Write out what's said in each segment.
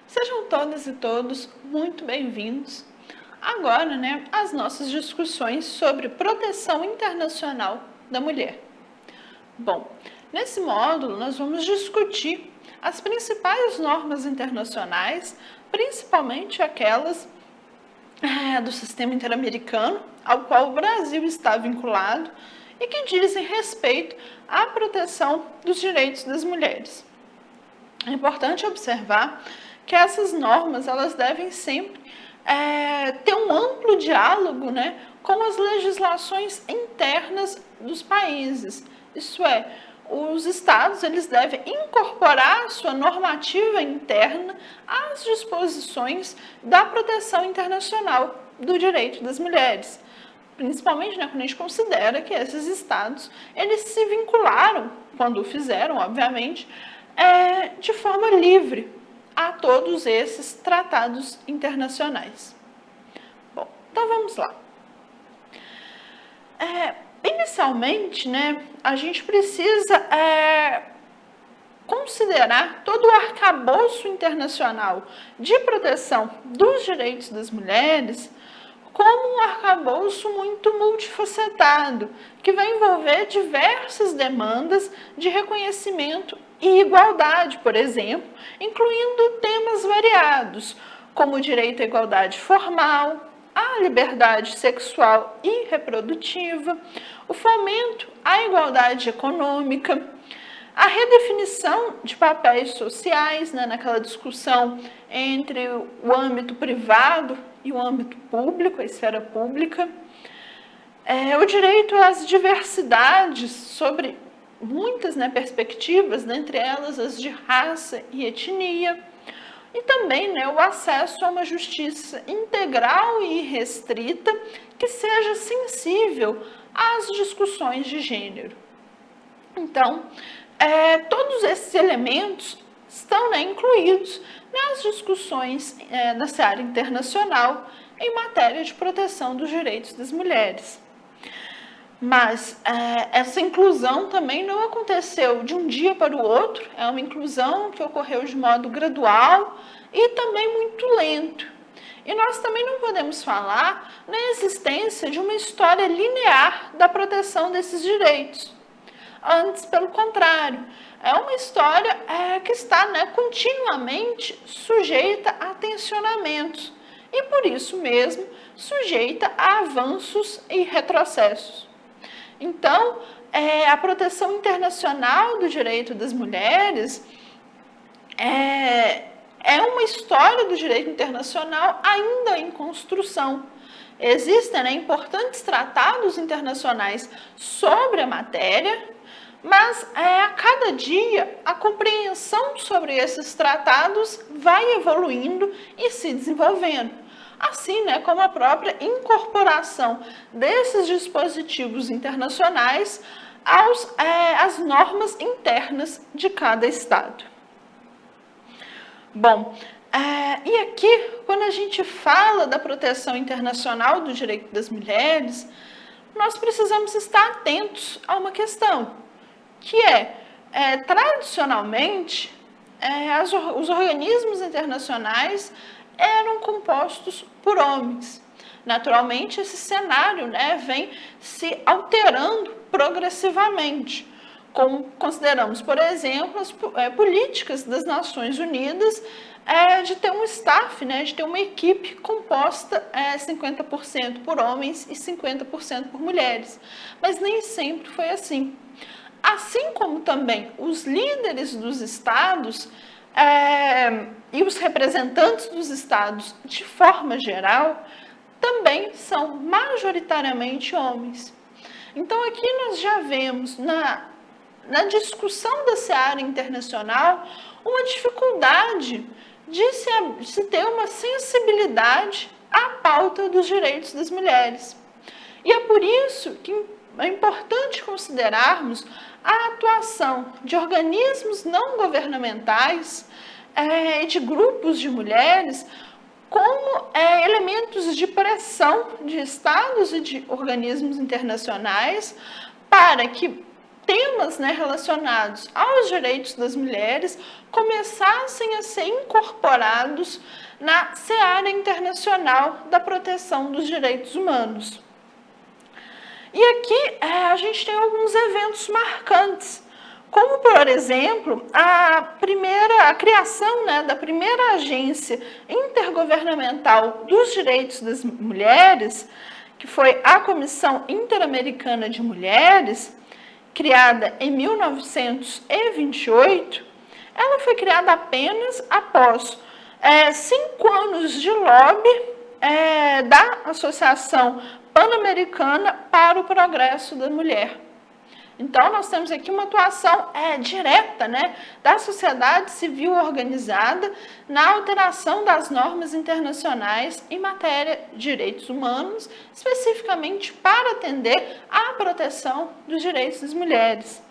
Sejam todas e todos muito bem-vindos. Agora, as nossas discussões sobre proteção internacional da mulher. Bom, nesse módulo nós vamos discutir as principais normas internacionais, principalmente aquelas do sistema interamericano, ao qual o Brasil está vinculado e que dizem respeito à proteção dos direitos das mulheres. É importante observar que essas normas elas devem sempre ter um amplo diálogo com as legislações internas dos países. Isso é, os estados eles devem incorporar a sua normativa interna às disposições da proteção internacional do direito das mulheres. Principalmente quando a gente considera que esses estados eles se vincularam, quando o fizeram, obviamente, de forma livre a todos esses tratados internacionais. Bom, então vamos lá. Inicialmente, a gente precisa considerar todo o arcabouço internacional de proteção dos direitos das mulheres como um arcabouço muito multifacetado, que vai envolver diversas demandas de reconhecimento e igualdade, por exemplo, incluindo temas variados, como o direito à igualdade formal, a liberdade sexual e reprodutiva, o fomento à igualdade econômica, a redefinição de papéis sociais, naquela discussão entre o âmbito privado e o âmbito público, a esfera pública, o direito às diversidades sobre muitas perspectivas, dentre elas as de raça e etnia, e também o acesso a uma justiça integral e restrita que seja sensível às discussões de gênero. Então, todos esses elementos estão incluídos nas discussões na seara internacional em matéria de proteção dos direitos das mulheres. Mas essa inclusão também não aconteceu de um dia para o outro, é uma inclusão que ocorreu de modo gradual e também muito lento. E nós também não podemos falar na existência de uma história linear da proteção desses direitos. Antes, pelo contrário, é uma história que está continuamente sujeita a tensionamentos e, por isso mesmo, sujeita a avanços e retrocessos. Então, a proteção internacional do direito das mulheres é uma história do direito internacional ainda em construção. Existem importantes tratados internacionais sobre a matéria, mas a cada dia a compreensão sobre esses tratados vai evoluindo e se desenvolvendo. Assim como a própria incorporação desses dispositivos internacionais às normas internas de cada Estado. Bom, e aqui, quando a gente fala da proteção internacional do direito das mulheres, nós precisamos estar atentos a uma questão, que tradicionalmente, os organismos internacionais eram compostos por homens. Naturalmente, esse cenário vem se alterando progressivamente, como consideramos, por exemplo, as políticas das Nações Unidas de ter um staff, de ter uma equipe composta 50% por homens e 50% por mulheres. Mas nem sempre foi assim. Assim como também os líderes dos estados e os representantes dos estados, de forma geral, também são majoritariamente homens. Então, aqui nós já vemos na discussão da seara internacional uma dificuldade de se ter uma sensibilidade à pauta dos direitos das mulheres. E é por isso que é importante considerarmos a atuação de organismos não governamentais e de grupos de mulheres como elementos de pressão de estados e de organismos internacionais para que temas, né, relacionados aos direitos das mulheres começassem a ser incorporados na seara internacional da proteção dos direitos humanos. E aqui a gente tem alguns eventos marcantes, como, por exemplo, a criação, né, da primeira agência intergovernamental dos direitos das mulheres, que foi a Comissão Interamericana de Mulheres, criada em 1928. Ela foi criada apenas após 5 anos de lobby da Associação Pan-Americana para o Progresso da Mulher. Então, nós temos aqui uma atuação direta, né, da sociedade civil organizada na alteração das normas internacionais em matéria de direitos humanos, especificamente para atender à proteção dos direitos das mulheres.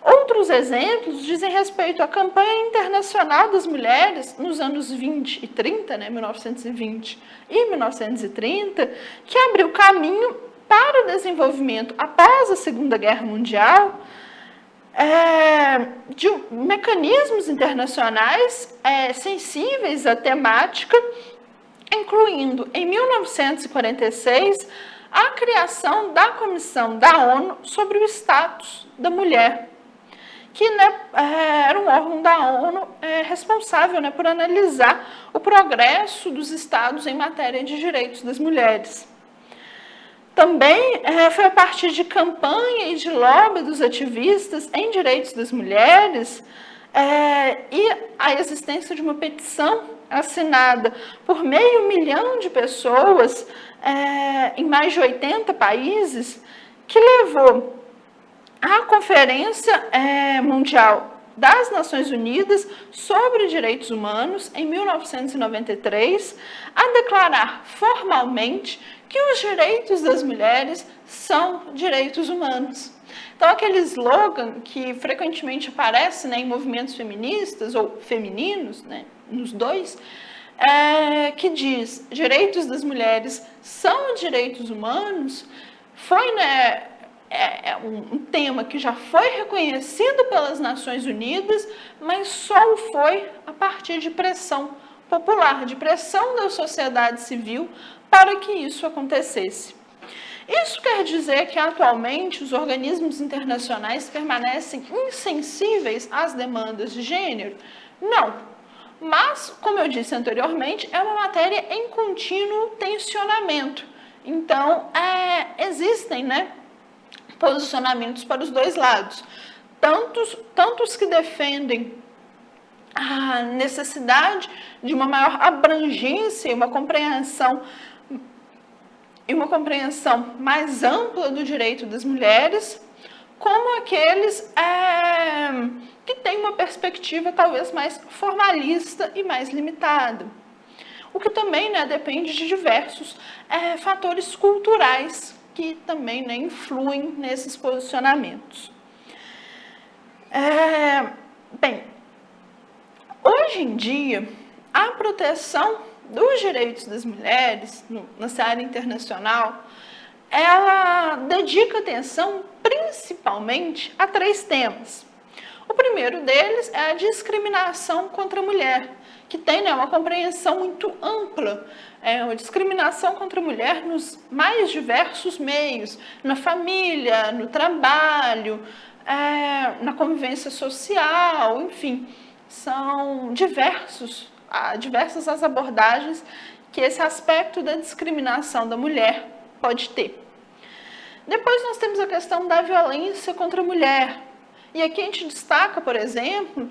Outros exemplos dizem respeito à campanha internacional das mulheres nos anos 20 e 30, né, 1920 e 1930, que abriu caminho para o desenvolvimento, após a Segunda Guerra Mundial, de mecanismos internacionais sensíveis à temática, incluindo, em 1946, a criação da Comissão da ONU sobre o Status da Mulher, que, né, era um órgão da ONU responsável, né, por analisar o progresso dos estados em matéria de direitos das mulheres. Também foi a partir de campanha e de lobby dos ativistas em direitos das mulheres e a existência de uma petição assinada por 500 mil de pessoas em mais de 80 países, que levou à Conferência Mundial das Nações Unidas sobre Direitos Humanos, em 1993, a declarar formalmente que os direitos das mulheres são direitos humanos. Então, aquele slogan que frequentemente aparece, né, em movimentos feministas ou femininos, né, nos dois, que diz direitos das mulheres são direitos humanos, foi, né, um tema que já foi reconhecido pelas Nações Unidas, mas só o foi a partir de pressão popular, de pressão da sociedade civil para que isso acontecesse. Isso quer dizer que atualmente os organismos internacionais permanecem insensíveis às demandas de gênero? Não. Mas, como eu disse anteriormente, é uma matéria em contínuo tensionamento. Então, existem, né, posicionamentos para os dois lados. Tantos que defendem a necessidade de uma maior abrangência e uma compreensão mais ampla do direito das mulheres, como aqueles que têm uma perspectiva talvez mais formalista e mais limitada. O que também, né, depende de diversos fatores culturais que também, né, influem nesses posicionamentos. Bem, hoje em dia, a proteção dos direitos das mulheres na seara internacional, ela dedica atenção principalmente a 3 temas. O primeiro deles é a discriminação contra a mulher, que tem, né, uma compreensão muito ampla, uma discriminação contra a mulher nos mais diversos meios, na família, no trabalho, na convivência social, enfim, são diversas as abordagens que esse aspecto da discriminação da mulher pode ter. Depois nós temos a questão da violência contra a mulher. E aqui a gente destaca, por exemplo,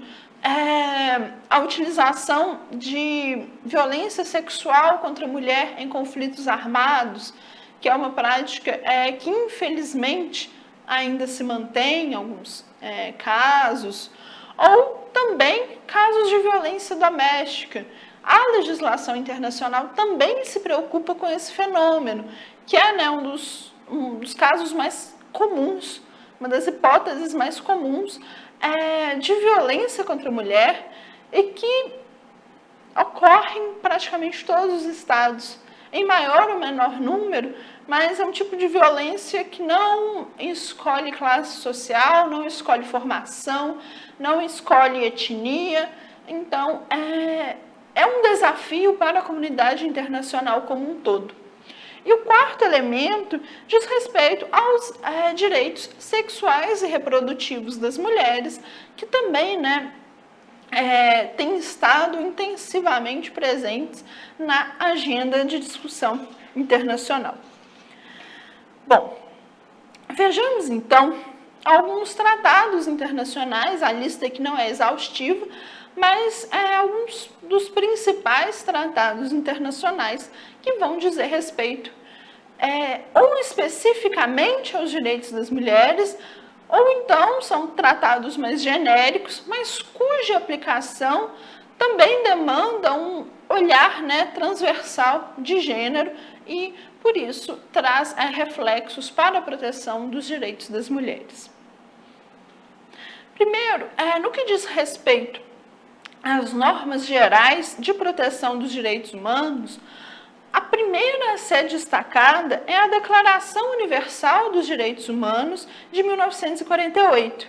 a utilização de violência sexual contra a mulher em conflitos armados, que é uma prática que infelizmente ainda se mantém em alguns casos, ou também casos de violência doméstica. A legislação internacional também se preocupa com esse fenômeno, que é, né, um dos casos mais comuns uma das hipóteses mais comuns de violência contra a mulher e que ocorre em praticamente todos os estados, em maior ou menor número, mas é um tipo de violência que não escolhe classe social, não escolhe formação, não escolhe etnia. Então, é um desafio para a comunidade internacional como um todo. E o quarto elemento diz respeito aos direitos sexuais e reprodutivos das mulheres, que também, têm estado intensivamente presentes na agenda de discussão internacional. Bom, vejamos então alguns tratados internacionais, a lista aqui não é exaustiva, mas alguns dos principais tratados internacionais que vão dizer respeito ou especificamente aos direitos das mulheres, ou então são tratados mais genéricos, mas cuja aplicação também demanda um olhar transversal de gênero e, por isso, traz reflexos para a proteção dos direitos das mulheres. Primeiro, no que diz respeito às normas gerais de proteção dos direitos humanos, a primeira a ser destacada é a Declaração Universal dos Direitos Humanos de 1948.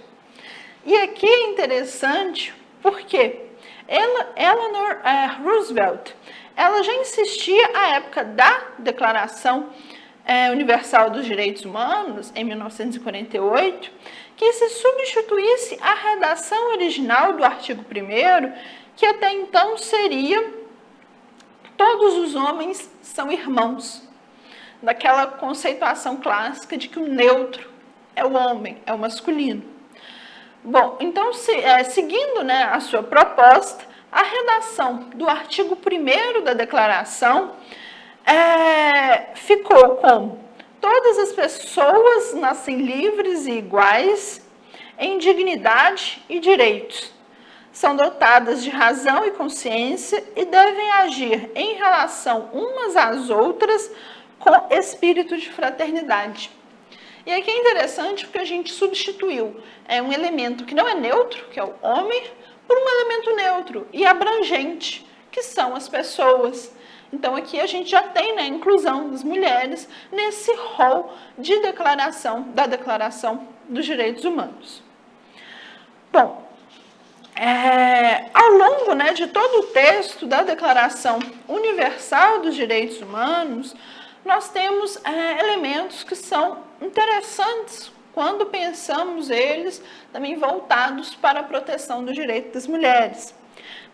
E aqui é interessante porque Eleanor Roosevelt, ela já insistia à época da Declaração Universal dos Direitos Humanos, em 1948, que se substituísse a redação original do artigo 1º, que até então seria: todos os homens são irmãos, daquela conceituação clássica de que o neutro é o homem, é o masculino. Bom, então, seguindo a sua proposta, a redação do artigo 1º da declaração ficou como: todas as pessoas nascem livres e iguais em dignidade e direitos. São dotadas de razão e consciência e devem agir em relação umas às outras com espírito de fraternidade. E aqui é interessante porque a gente substituiu um elemento que não é neutro, que é o homem, por um elemento neutro e abrangente, que são as pessoas. Então aqui a gente já tem a inclusão das mulheres nesse rol de da Declaração dos Direitos Humanos. Bom, ao longo de todo o texto da Declaração Universal dos Direitos Humanos, nós temos elementos que são interessantes quando pensamos eles também voltados para a proteção do direito das mulheres.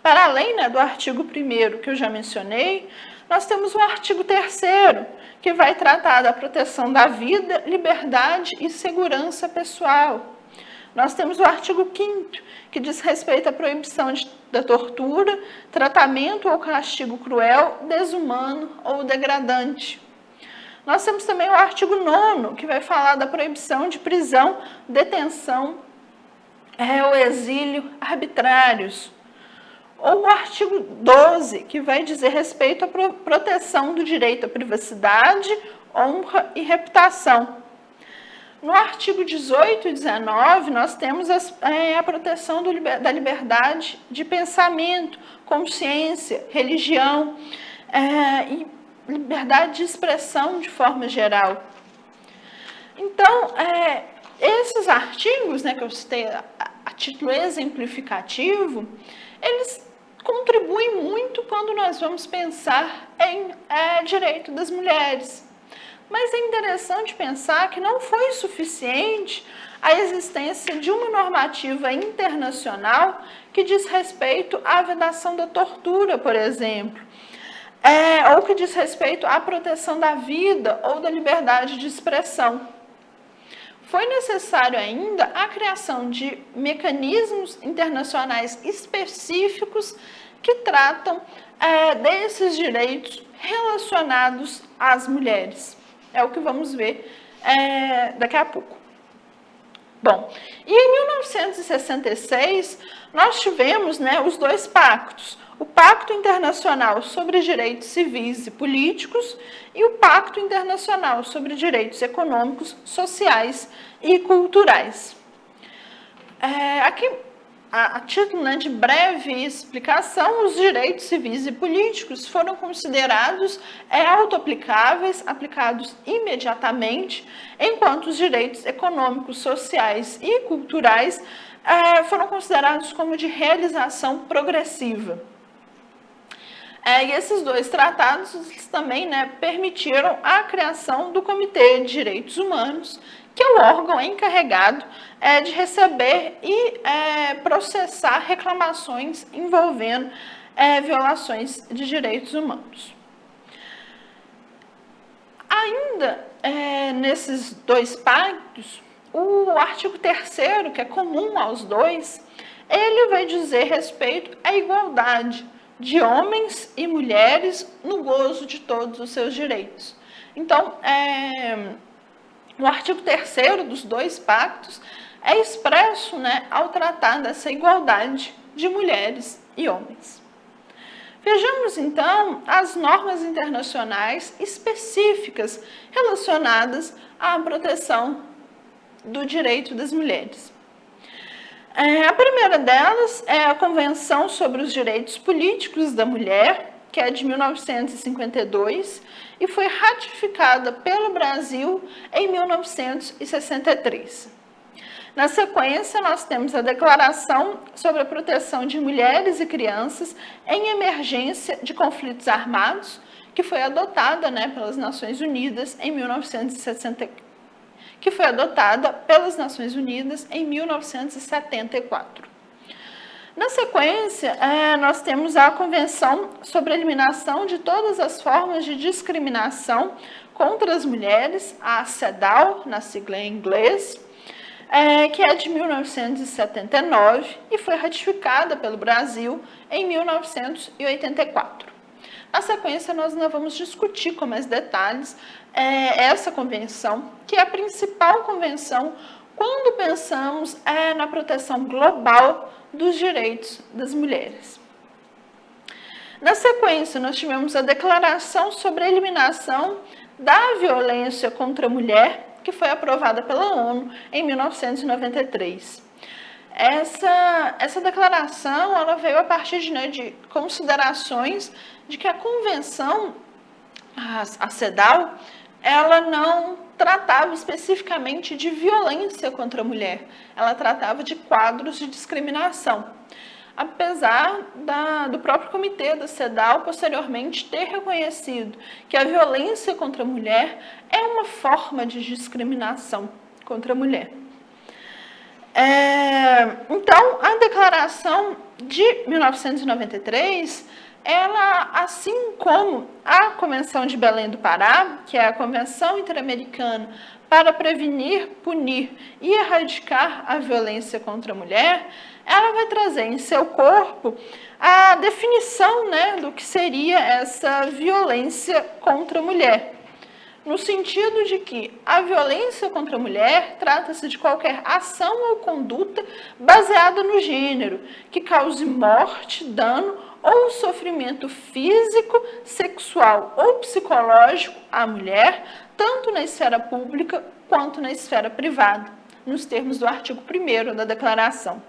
Para além do artigo 1º que eu já mencionei, nós temos o artigo 3º, que vai tratar da proteção da vida, liberdade e segurança pessoal. Nós temos o artigo 5º, que diz respeito à proibição da tortura, tratamento ou castigo cruel, desumano ou degradante. Nós temos também o artigo 9º, que vai falar da proibição de prisão, detenção ou exílio arbitrários. Ou o artigo 12, que vai dizer respeito à proteção do direito à privacidade, honra e reputação. No artigo 18 e 19, nós temos a proteção da liberdade de pensamento, consciência, religião e liberdade de expressão de forma geral. Então, esses artigos que eu citei a título exemplificativo, eles contribuem muito quando nós vamos pensar em direito das mulheres. Mas é interessante pensar que não foi suficiente a existência de uma normativa internacional que diz respeito à vedação da tortura, por exemplo, ou que diz respeito à proteção da vida ou da liberdade de expressão. Foi necessário ainda a criação de mecanismos internacionais específicos que tratam desses direitos relacionados às mulheres. É o que vamos ver daqui a pouco. Bom, e em 1966 nós tivemos, né, os dois pactos. O Pacto Internacional sobre Direitos Civis e Políticos e o Pacto Internacional sobre Direitos Econômicos, Sociais e Culturais. Aqui, a título, né, de breve explicação, os direitos civis e políticos foram considerados autoaplicáveis, aplicados imediatamente, enquanto os direitos econômicos, sociais e culturais foram considerados como de realização progressiva. E esses dois tratados também, né, permitiram a criação do Comitê de Direitos Humanos, que é o órgão encarregado de receber e processar reclamações envolvendo violações de direitos humanos. Ainda nesses dois pactos, o artigo 3º, que é comum aos dois, ele vai dizer respeito à igualdade de homens e mulheres no gozo de todos os seus direitos. Então, o artigo 3º dos dois pactos é expresso, né, ao tratar dessa igualdade de mulheres e homens. Vejamos, então, as normas internacionais específicas relacionadas à proteção do direito das mulheres. A primeira delas é a Convenção sobre os Direitos Políticos da Mulher, que é de 1952, e foi ratificada pelo Brasil em 1963. Na sequência, nós temos a Declaração sobre a Proteção de Mulheres e Crianças em Emergência de Conflitos Armados, que foi adotada, né, pelas Nações Unidas em 1974. Na sequência, nós temos a Convenção sobre a Eliminação de Todas as Formas de Discriminação contra as Mulheres, a CEDAW, na sigla em inglês, que é de 1979 e foi ratificada pelo Brasil em 1984. Na sequência, nós ainda vamos discutir com mais detalhes essa convenção, que é a principal convenção quando pensamos na proteção global dos direitos das mulheres. Na sequência, nós tivemos a Declaração sobre a Eliminação da Violência contra a Mulher, que foi aprovada pela ONU em 1993. Essa declaração ela veio a partir de considerações de que a convenção, a CEDAW, ela não tratava especificamente de violência contra a mulher, ela tratava de quadros de discriminação. Apesar do próprio comitê da CEDAW posteriormente ter reconhecido que a violência contra a mulher é uma forma de discriminação contra a mulher. Então, a Declaração de 1993, ela, assim como a Convenção de Belém do Pará, que é a Convenção Interamericana para prevenir, punir e erradicar a violência contra a mulher, ela vai trazer em seu corpo a definição, né, do que seria essa violência contra a mulher. No sentido de que a violência contra a mulher trata-se de qualquer ação ou conduta baseada no gênero, que cause morte, dano ou sofrimento físico, sexual ou psicológico à mulher, tanto na esfera pública quanto na esfera privada, nos termos do artigo 1º da Declaração.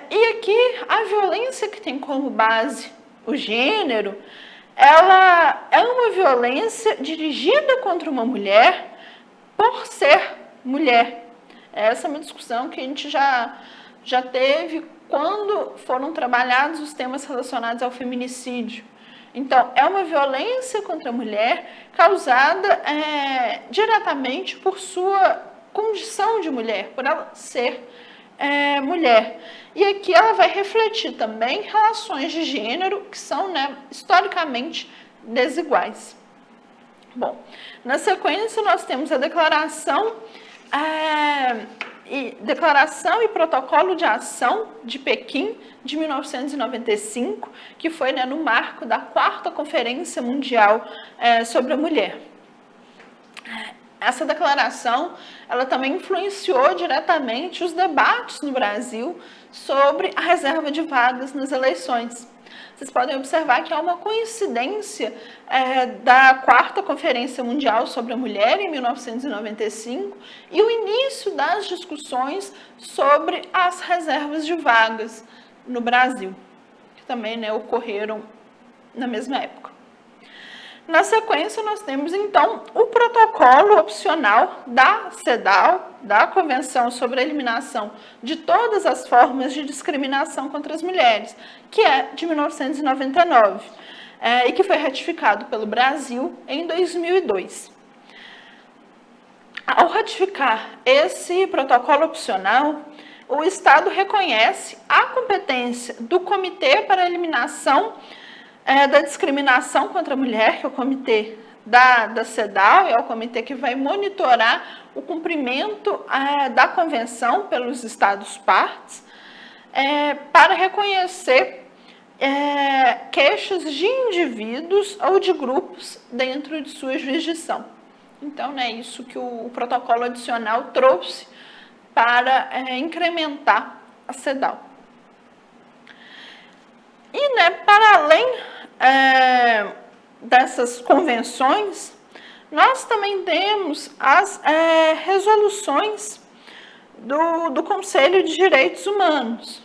E aqui, a violência que tem como base o gênero, ela é uma violência dirigida contra uma mulher por ser mulher. Essa é uma discussão que a gente já teve quando foram trabalhados os temas relacionados ao feminicídio. Então, é uma violência contra a mulher causada diretamente por sua condição de mulher, por ela ser mulher. E aqui ela vai refletir também relações de gênero que são, né, historicamente desiguais. Bom, na sequência nós temos a Declaração e Protocolo de Ação de Pequim, de 1995, que foi, né, no marco da 4ª Conferência Mundial sobre a Mulher. Essa declaração, ela também influenciou diretamente os debates no Brasil sobre a reserva de vagas nas eleições. Vocês podem observar que há uma coincidência da 4ª Conferência Mundial sobre a Mulher, em 1995, e o início das discussões sobre as reservas de vagas no Brasil, que também, né, ocorreram na mesma época. Na sequência, nós temos, então, o protocolo opcional da CEDAW, da Convenção sobre a Eliminação de Todas as Formas de Discriminação contra as Mulheres, que é de 1999, e que foi ratificado pelo Brasil em 2002. Ao ratificar esse protocolo opcional, o Estado reconhece a competência do Comitê para a Eliminação da Discriminação contra a Mulher, que é o comitê da CEDAW, é o comitê que vai monitorar o cumprimento da convenção pelos Estados partes, para reconhecer queixas de indivíduos ou de grupos dentro de sua jurisdição. Então, é isso que o protocolo adicional trouxe para incrementar a CEDAW. E, para além dessas convenções, nós também temos as resoluções do Conselho de Direitos Humanos.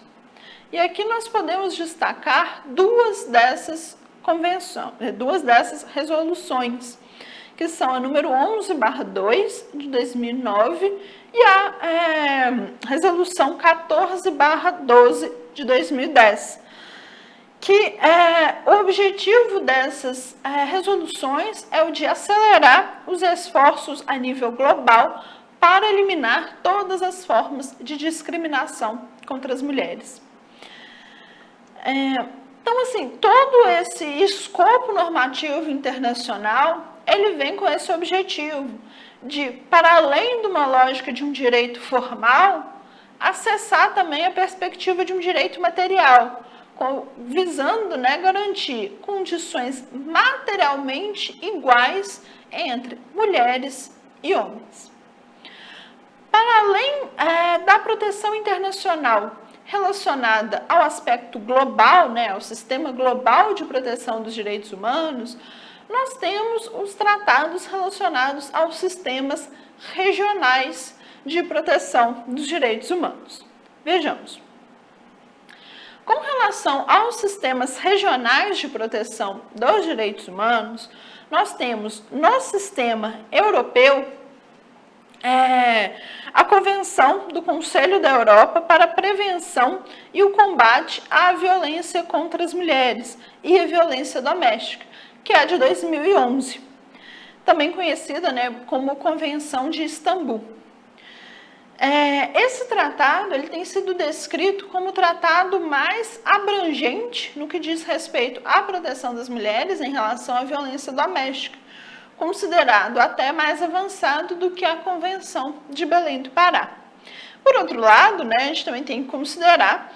E aqui nós podemos destacar duas dessas resoluções, que são a número 11/2 de 2009 e a resolução 14/12 de 2010. Que o objetivo dessas resoluções é o de acelerar os esforços a nível global para eliminar todas as formas de discriminação contra as mulheres. Então, assim, todo esse escopo normativo internacional, ele vem com esse objetivo de, para além de uma lógica de um direito formal, acessar também a perspectiva de um direito material, visando, garantir condições materialmente iguais entre mulheres e homens. Para além da proteção internacional relacionada ao aspecto global, ao sistema global de proteção dos direitos humanos, nós temos os tratados relacionados aos sistemas regionais de proteção dos direitos humanos. Vejamos. Com relação aos sistemas regionais de proteção dos direitos humanos, nós temos no sistema europeu a Convenção do Conselho da Europa para a Prevenção e o Combate à Violência contra as Mulheres e a Violência Doméstica, que é de 2011, também conhecida como Convenção de Istambul. Esse tratado ele tem sido descrito como o tratado mais abrangente no que diz respeito à proteção das mulheres em relação à violência doméstica, considerado até mais avançado do que a Convenção de Belém do Pará. Por outro lado, a gente também tem que considerar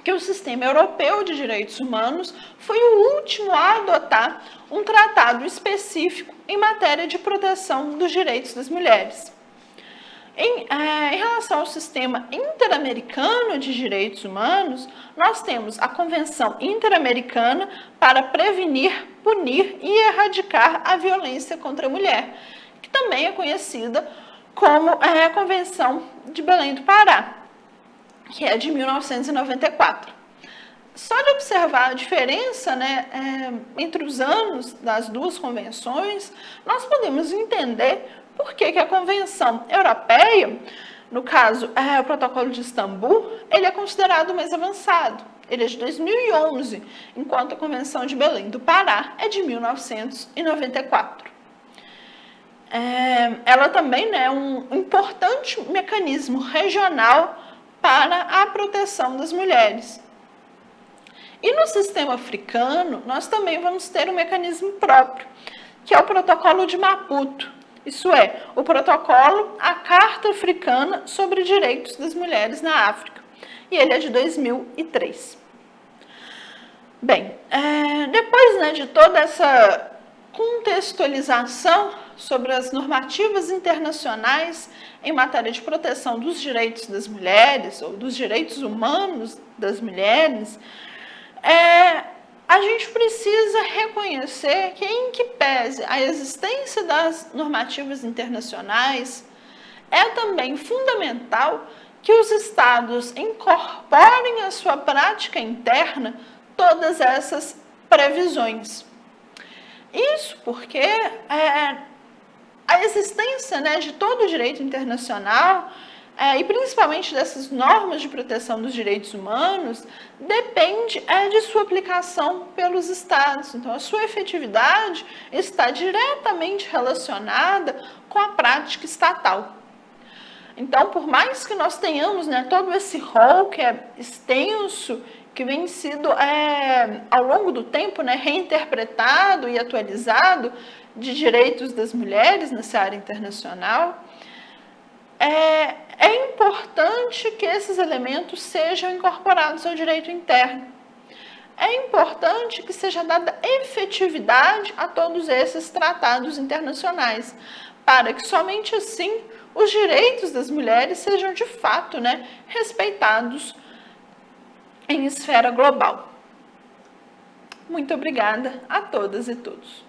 que o Sistema Europeu de Direitos Humanos foi o último a adotar um tratado específico em matéria de proteção dos direitos das mulheres. Em relação ao sistema interamericano de direitos humanos, nós temos a Convenção Interamericana para Prevenir, Punir e Erradicar a Violência contra a Mulher, que também é conhecida como a Convenção de Belém do Pará, que é de 1994. Só de observar a diferença entre os anos das duas convenções, nós podemos entender por que a Convenção Europeia, no caso, o Protocolo de Istambul, ele é considerado mais avançado. Ele é de 2011, enquanto a Convenção de Belém do Pará é de 1994. Ela também é um importante mecanismo regional para a proteção das mulheres. E no sistema africano, nós também vamos ter um mecanismo próprio, que é o Protocolo de Maputo. Isso é, o protocolo à Carta Africana sobre Direitos das Mulheres na África. E ele é de 2003. Bem, depois de toda essa contextualização sobre as normativas internacionais em matéria de proteção dos direitos das mulheres, ou dos direitos humanos das mulheres, a gente precisa reconhecer que, em que pese a existência das normativas internacionais, é também fundamental que os Estados incorporem à sua prática interna todas essas previsões. Isso porque a existência, né, de todo o direito internacional, e principalmente dessas normas de proteção dos direitos humanos, depende de sua aplicação pelos Estados. Então, a sua efetividade está diretamente relacionada com a prática estatal. Então, por mais que nós tenhamos, né, todo esse rol que é extenso, que vem sido, ao longo do tempo, né, reinterpretado e atualizado de direitos das mulheres nessa área internacional, é importante que esses elementos sejam incorporados ao direito interno. É importante que seja dada efetividade a todos esses tratados internacionais, para que somente assim os direitos das mulheres sejam de fato, né, respeitados em esfera global. Muito obrigada a todas e todos.